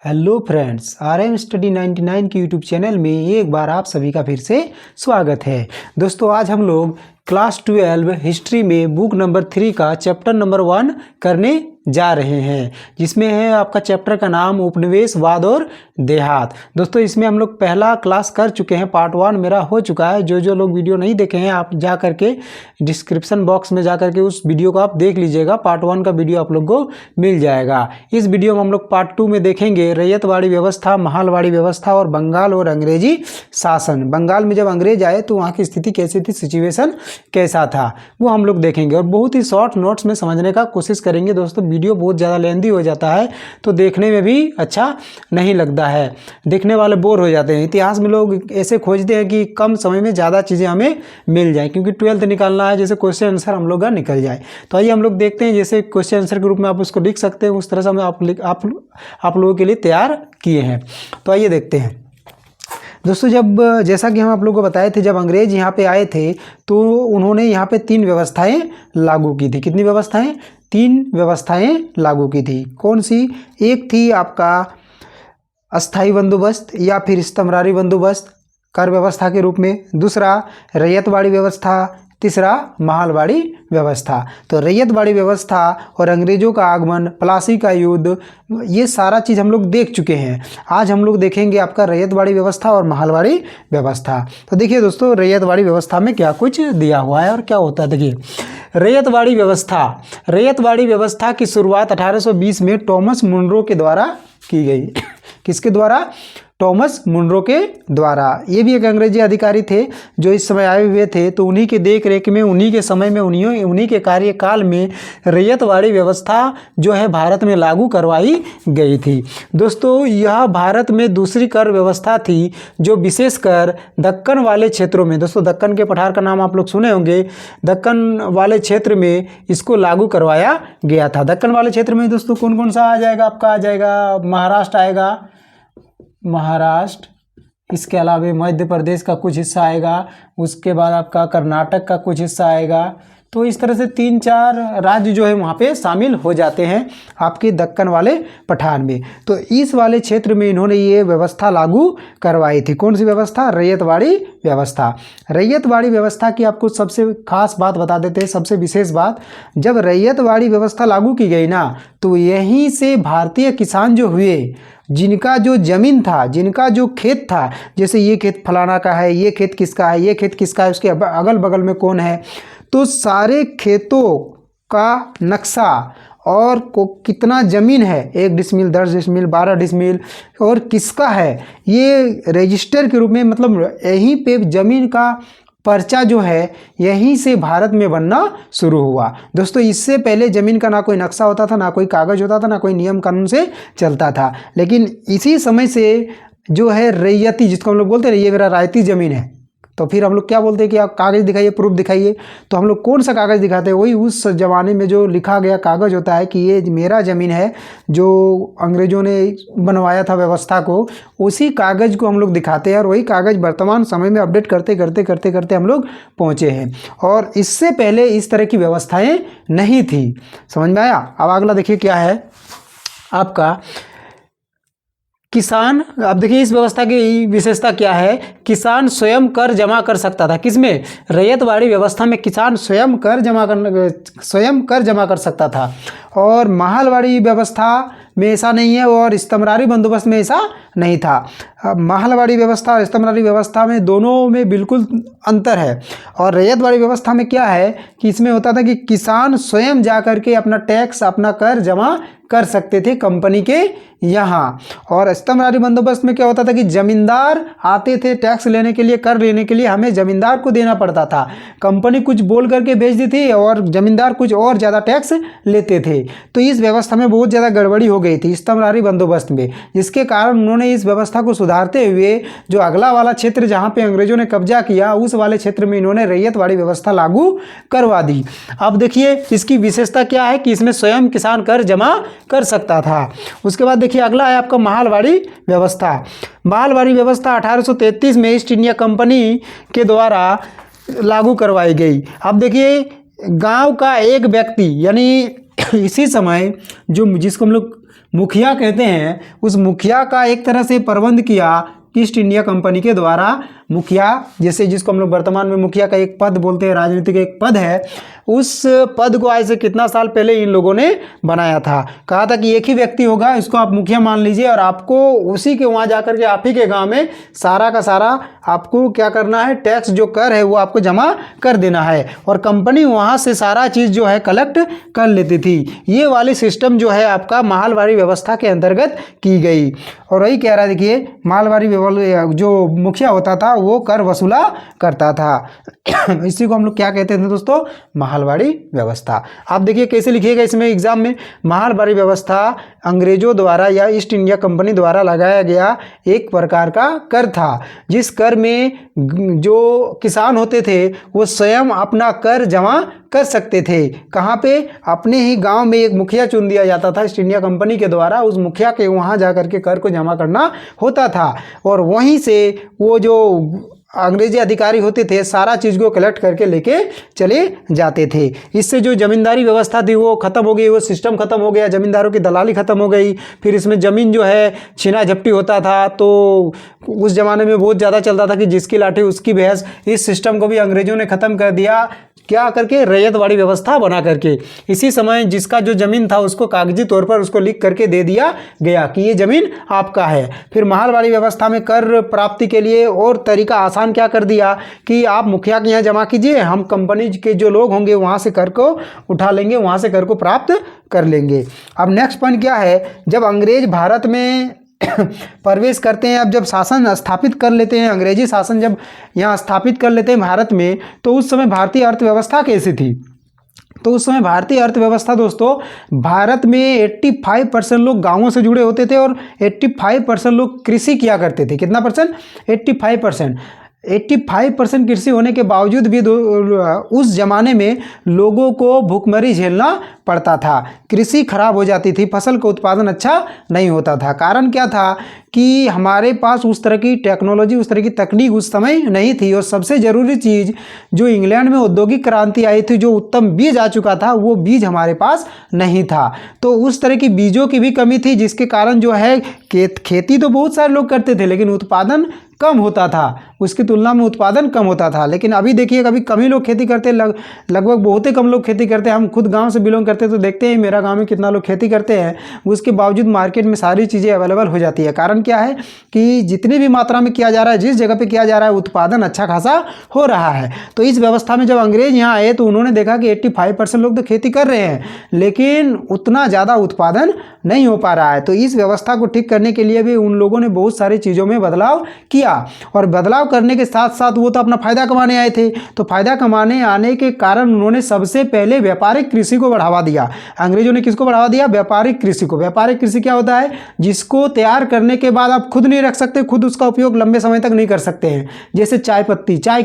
Hello friends, RM study 99 के YouTube channel में एक बार आप सभी का फिर से स्वागत है। दोस्तों, आज हम लोग क्लास 12 हिस्ट्री में बुक नंबर 3 का चैप्टर नंबर 1 करने जा रहे हैं, जिसमें है आपका चैप्टर का नाम उपनिवेशवाद और देहात। दोस्तों, इसमें हम लोग पहला क्लास कर चुके हैं, पार्ट 1 मेरा हो चुका है। जो लोग वीडियो नहीं देखे हैं, आप जा करके डिस्क्रिप्शन बॉक्स में जा करके उस वीडियो को आप देख लीजिएगा। पार्ट 1 का वीडियो आप लोग को मिल जाएगा। इस वीडियो में हम लोग पार्ट 2 में देखेंगे रैयतवाड़ी व्यवस्था, महालवाड़ी व्यवस्था और बंगाल और अंग्रेजी शासन। बंगाल में जब अंग्रेज आए तो वहाँ की स्थिति कैसी थी, सिचुएशन कैसा था, वो हम लोग देखेंगे और बहुत ही शॉर्ट नोट्स में समझने का कोशिश करेंगे। दोस्तों, वीडियो बहुत ज़्यादा लेंदी हो जाता है तो देखने में भी अच्छा नहीं लगता है, देखने वाले बोर हो जाते हैं। इतिहास में लोग ऐसे खोजते हैं कि कम समय में ज़्यादा चीज़ें हमें मिल जाए, क्योंकि 12th निकालना है, जैसे क्वेश्चन आंसर हम लोग का निकल जाए। तो आइए हम लोग देखते हैं, जैसे क्वेश्चन आंसर के रूप में आप उसको लिख सकते हैं, उस तरह से हम आप लोगों के लिए तैयार किए हैं। तो आइए देखते हैं। दोस्तों, जैसा कि हम आप लोगों को बताए थे, जब अंग्रेज यहाँ पे आए थे तो उन्होंने यहाँ पे 3 व्यवस्थाएं लागू की थी। कितनी व्यवस्थाएं? 3 व्यवस्थाएं लागू की थी। कौन सी? एक थी आपका अस्थाई बंदोबस्त या फिर इस्तमरारी बंदोबस्त कर व्यवस्था के रूप में, दूसरा रैयतवाड़ी व्यवस्था, तीसरा महालवाड़ी व्यवस्था। तो रैयतवाड़ी व्यवस्था और अंग्रेजों का आगमन, प्लासी का युद्ध, ये सारा चीज़ हम लोग देख चुके हैं। आज हम लोग देखेंगे आपका रैयतवाड़ी व्यवस्था और महालवाड़ी व्यवस्था। तो देखिए दोस्तों, रैयतवाड़ी व्यवस्था में क्या कुछ दिया हुआ है और क्या होता है। देखिए, रैयतवाड़ी व्यवस्था की शुरुआत 1820 में टॉमस मुनरो के द्वारा की गई। किसके द्वारा? टॉमस मुनरो के द्वारा। ये भी एक अंग्रेजी अधिकारी थे जो इस समय आए हुए थे, तो उन्हीं के देख रेख में, उन्हीं के समय में, उन्हीं के कार्यकाल में रैयतवाड़ी व्यवस्था जो है भारत में लागू करवाई गई थी। दोस्तों, यह भारत में दूसरी कर व्यवस्था थी जो विशेषकर दक्कन वाले क्षेत्रों में, दोस्तों दक्कन के पठार का नाम आप लोग सुने होंगे, दक्कन वाले क्षेत्र में इसको लागू करवाया गया था। दक्कन वाले क्षेत्र में दोस्तों कौन कौन सा आ जाएगा? आपका आ जाएगा महाराष्ट्र आएगा, महाराष्ट्र, इसके अलावा मध्य प्रदेश का कुछ हिस्सा आएगा, उसके बाद आपका कर्नाटक का कुछ हिस्सा आएगा। तो इस तरह से 3-4 राज्य जो है वहाँ पे शामिल हो जाते हैं आपके दक्कन वाले पठार में। तो इस वाले क्षेत्र में इन्होंने ये व्यवस्था लागू करवाई थी। कौन सी व्यवस्था? रैयतवाड़ी व्यवस्था। रैयतवाड़ी व्यवस्था की आपको सबसे खास बात बता देते हैं, सबसे विशेष बात, जब रैयतवाड़ी व्यवस्था लागू की गई ना, तो यहीं से भारतीय किसान जो हुए, जिनका जो ज़मीन था, जिनका जो खेत था, जैसे ये खेत फलाना का है, ये खेत किसका है, ये खेत किसका है, उसके अगल बगल में कौन है, तो सारे खेतों का नक्शा और को कितना ज़मीन है, 1 डिसमिल, 10 डिसमिल, 12 डिसमिल, और किसका है, ये रजिस्टर के रूप में, मतलब यहीं पे ज़मीन का पर्चा जो है यहीं से भारत में बनना शुरू हुआ। दोस्तों, इससे पहले ज़मीन का ना कोई नक्शा होता था, ना कोई कागज़ होता था, ना कोई नियम कानून से चलता था। लेकिन इसी समय से जो है रैयती, जिसको हम लोग बोलते हैं ये मेरा रायती ज़मीन है, तो फिर हम लोग क्या बोलते हैं कि आप कागज़ दिखाइए, प्रूफ दिखाइए। तो हम लोग कौन सा कागज़ दिखाते हैं? वही उस ज़माने में जो लिखा गया कागज़ होता है कि ये मेरा ज़मीन है, जो अंग्रेज़ों ने बनवाया था व्यवस्था को, उसी कागज़ को हम लोग दिखाते हैं। और वही कागज़ वर्तमान समय में अपडेट करते करते करते करते हम लोग पहुँचे हैं। और इससे पहले इस तरह की व्यवस्थाएँ नहीं थी। समझ में आया? अब अगला देखिए क्या है आपका किसान। अब देखिए इस व्यवस्था की विशेषता क्या है। किसान स्वयं कर जमा कर सकता था। किसमें? रैयतवाड़ी व्यवस्था में किसान स्वयं कर जमा कर सकता था। और महालवाड़ी व्यवस्था में ऐसा नहीं है, और इस्तमरारी बंदोबस्त में ऐसा नहीं था। महालवाड़ी व्यवस्था और इस्तमरारी व्यवस्था में दोनों में बिल्कुल अंतर है। और रैयतवाड़ी व्यवस्था में क्या है कि इसमें होता था कि किसान स्वयं जा कर के अपना टैक्स, अपना कर जमा कर सकते थे कंपनी के यहाँ। और इस्तमरारी बंदोबस्त में क्या होता था कि जमींदार आते थे टैक्स लेने के लिए, कर लेने के लिए हमें जमींदार को देना पड़ता था। कंपनी कुछ बोल करके भेजती थी और जमींदार कुछ और ज़्यादा टैक्स लेते थे। तो इस व्यवस्था में बहुत ज़्यादा गड़बड़ी हो गई थी इस्तमरारी बंदोबस्त में, जिसके कारण उन्होंने इस व्यवस्था को सुधारते हुए जो अगला वाला क्षेत्र जहाँ पे अंग्रेजों ने कब्जा किया, उस वाले क्षेत्र में इन्होंने रैयतवाड़ी व्यवस्था लागू करवा दी। अब देखिए इसकी विशेषता क्या है कि इसमें स्वयं किसान कर जमा कर सकता था। उसके बाद देखिए अगला है आपका महालवाड़ी व्यवस्था। महालवाड़ी व्यवस्था 1833 में ईस्ट इंडिया कंपनी के द्वारा लागू करवाई गई। अब देखिए गांव का एक व्यक्ति, यानी इसी समय जो जिसको हम लोग मुखिया कहते हैं, उस मुखिया का एक तरह से प्रबंध किया ईस्ट इंडिया कंपनी के द्वारा। मुखिया जैसे जिसको हम लोग वर्तमान में मुखिया का एक पद बोलते हैं, राजनीतिक एक पद है, उस पद को आज से कितना साल पहले इन लोगों ने बनाया था। कहा था कि एक ही व्यक्ति होगा, इसको आप मुखिया मान लीजिए और आपको उसी के वहाँ जाकर के आप ही के गांव में सारा का सारा आपको क्या करना है, टैक्स जो कर है वो आपको जमा कर देना है और कंपनी वहाँ से सारा चीज़ जो है कलेक्ट कर लेती थी। ये वाली सिस्टम जो है आपका माहलवाड़ी व्यवस्था के अंतर्गत की गई। और वही कह रहा है, देखिए माहलवाड़ी जो मुखिया होता था वो कर वसूला करता था। इसी को हम लोग क्या कहते थे दोस्तों, माहलवाड़ी व्यवस्था। आप देखिए कैसे लिखिएगा इसमें एग्जाम में, माहलवाड़ी व्यवस्था अंग्रेजों द्वारा या ईस्ट इंडिया कंपनी द्वारा लगाया गया एक प्रकार का कर था, जिस कर में जो किसान होते थे वो स्वयं अपना कर जमा कर सकते थे। कहाँ पे, अपने ही गांव में एक मुखिया चुन दिया जाता था ईस्ट इंडिया कंपनी के द्वारा, उस मुखिया के वहाँ जा कर के कर को जमा करना होता था और वहीं से वो जो अंग्रेजी अधिकारी होते थे सारा चीज़ को कलेक्ट करके लेके चले जाते थे। इससे जो जमींदारी व्यवस्था थी वो खत्म हो गई, वो सिस्टम खत्म हो गया, जमींदारों की दलाली खत्म हो गई। फिर इसमें ज़मीन जो है छीना झपटी होता था, तो उस ज़माने में बहुत ज़्यादा चलता था कि जिसकी लाठी उसकी भैंस। इस सिस्टम को भी अंग्रेज़ों ने ख़त्म कर दिया, क्या करके, रैयतवाड़ी व्यवस्था बना करके। इसी समय जिसका जो ज़मीन था उसको कागजी तौर पर उसको लिख करके दे दिया गया कि ये ज़मीन आपका है। फिर माहलवाड़ी व्यवस्था में कर प्राप्ति के लिए और तरीका आसान क्या कर दिया कि आप मुखिया के यहाँ जमा कीजिए, हम कंपनी के जो लोग होंगे वहाँ से कर को उठा लेंगे, वहाँ से कर को प्राप्त कर लेंगे। अब नेक्स्ट पॉइंट क्या है, जब अंग्रेज भारत में प्रवेश करते हैं, अब जब शासन स्थापित कर लेते हैं, अंग्रेजी शासन जब यहाँ स्थापित कर लेते हैं भारत में, तो उस समय भारतीय अर्थव्यवस्था कैसी थी। तो उस समय भारतीय अर्थव्यवस्था दोस्तों, भारत में 85% लोग गांवों से जुड़े होते थे और 85% लोग कृषि किया करते थे। कितना परसेंट, 85% कृषि होने के बावजूद भी उस ज़माने में लोगों को भूखमरी झेलना पड़ता था। कृषि खराब हो जाती थी, फसल का उत्पादन अच्छा नहीं होता था। कारण क्या था कि हमारे पास उस तरह की टेक्नोलॉजी, उस तरह की तकनीक उस समय नहीं थी और सबसे ज़रूरी चीज़ जो इंग्लैंड में औद्योगिक क्रांति आई थी, जो उत्तम बीज आ चुका था, वो बीज हमारे पास नहीं था। तो उस तरह की बीजों की भी कमी थी, जिसके कारण जो है खेती तो बहुत सारे लोग करते थे लेकिन उत्पादन कम होता था, उसकी तुलना में उत्पादन कम होता था। लेकिन अभी देखिए कभी कम ही लोग खेती करते, लगभग बहुत ही कम लोग खेती करते हैं। हम खुद गांव से बिलोंग करते हैं तो देखते हैं मेरा गांव में कितना लोग खेती करते हैं, उसके बावजूद मार्केट में सारी चीज़ें अवेलेबल हो जाती है। कारण क्या है कि जितनी भी मात्रा में किया जा रहा है, जिस जगह पे किया जा रहा है, उत्पादन अच्छा खासा हो रहा है। तो इस व्यवस्था में जब अंग्रेज यहाँ आए तो उन्होंने देखा कि 85% लोग तो खेती कर रहे हैं लेकिन उतना ज़्यादा उत्पादन नहीं हो पा रहा है। तो इस व्यवस्था को ठीक करने के लिए भी उन लोगों ने बहुत सारी चीज़ों में बदलाव किया और बदलाव करने के साथ साथ वो तो अपना फायदा कमाने आए थे, तो फायदा कमाने आने के कारण उन्होंने सबसे पहले व्यापारिक कृषि को बढ़ावा दिया। अंग्रेजों ने किसको बढ़ावा दिया, व्यापारिक कृषि को। व्यापारिक कृषि क्या होता है, जिसको तैयार करने के बाद आप खुद नहीं रख सकते, खुद उसका उपयोग लंबे समय तक नहीं कर सकते हैं। जैसे चाय पत्ती, चाय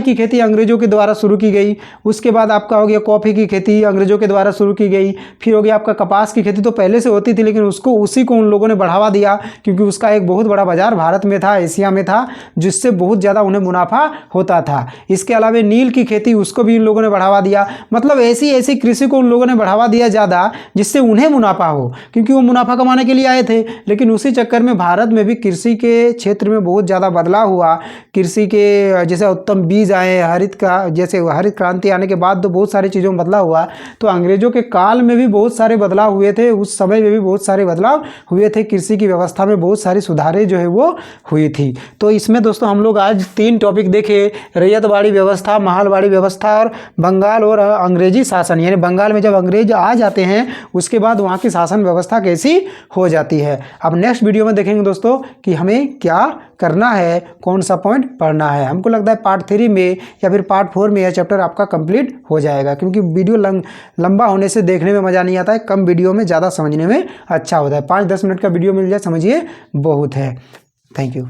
की खेती अंग्रेजों के द्वारा शुरू की गई। उसके बाद आपका हो गया कॉफ़ी की खेती, अंग्रेजों के द्वारा शुरू की गई। फिर हो गया आपका कपास की खेती, तो पहले से होती थी लेकिन उसी को उन लोगों ने बढ़ावा दिया क्योंकि उसका एक बहुत बड़ा बाजार भारत में था, एशिया में था, जिससे बहुत ज़्यादा उन्हें मुनाफा होता था। इसके अलावा नील की खेती, उसको भी इन लोगों ने बढ़ावा दिया। मतलब ऐसी कृषि को उन लोगों ने बढ़ावा दिया ज़्यादा जिससे उन्हें मुनाफा हो, क्योंकि वो मुनाफा कमाने के लिए आए थे। लेकिन उसी चक्कर में भारत में भी कृषि के क्षेत्र में बहुत ज़्यादा बदलाव हुआ। कृषि के जैसे उत्तम बीज आए, जैसे हरित क्रांति आने के बाद तो बहुत सारी चीज़ों में बदलाव हुआ। तो अंग्रेजों के काल में भी बहुत सारे बदलाव हुए थे, उस समय में भी बहुत सारे बदलाव हुए थे। कृषि की व्यवस्था में बहुत सारी सुधारें जो है वो हुई थी। तो इसमें दोस्तों हम लोग आज 3 टॉपिक देखे, रैयतवाड़ी व्यवस्था, माहलवाड़ी व्यवस्था और बंगाल और अंग्रेजी शासन। यानी बंगाल में जब अंग्रेज आ जाते हैं उसके बाद वहाँ की शासन व्यवस्था कैसी हो जाती है। अब नेक्स्ट वीडियो में देखेंगे दोस्तों कि हमें क्या करना है, कौन सा पॉइंट पढ़ना है। हमको लगता है पार्ट 3 में या फिर पार्ट 4 में यह चैप्टर आपका कंप्लीट हो जाएगा, क्योंकि वीडियो लंबा होने से देखने में मज़ा नहीं आता है, कम वीडियो में ज़्यादा समझने में अच्छा होता है। 5-10 मिनट का वीडियो मिल जाए समझिए बहुत है। Thank you.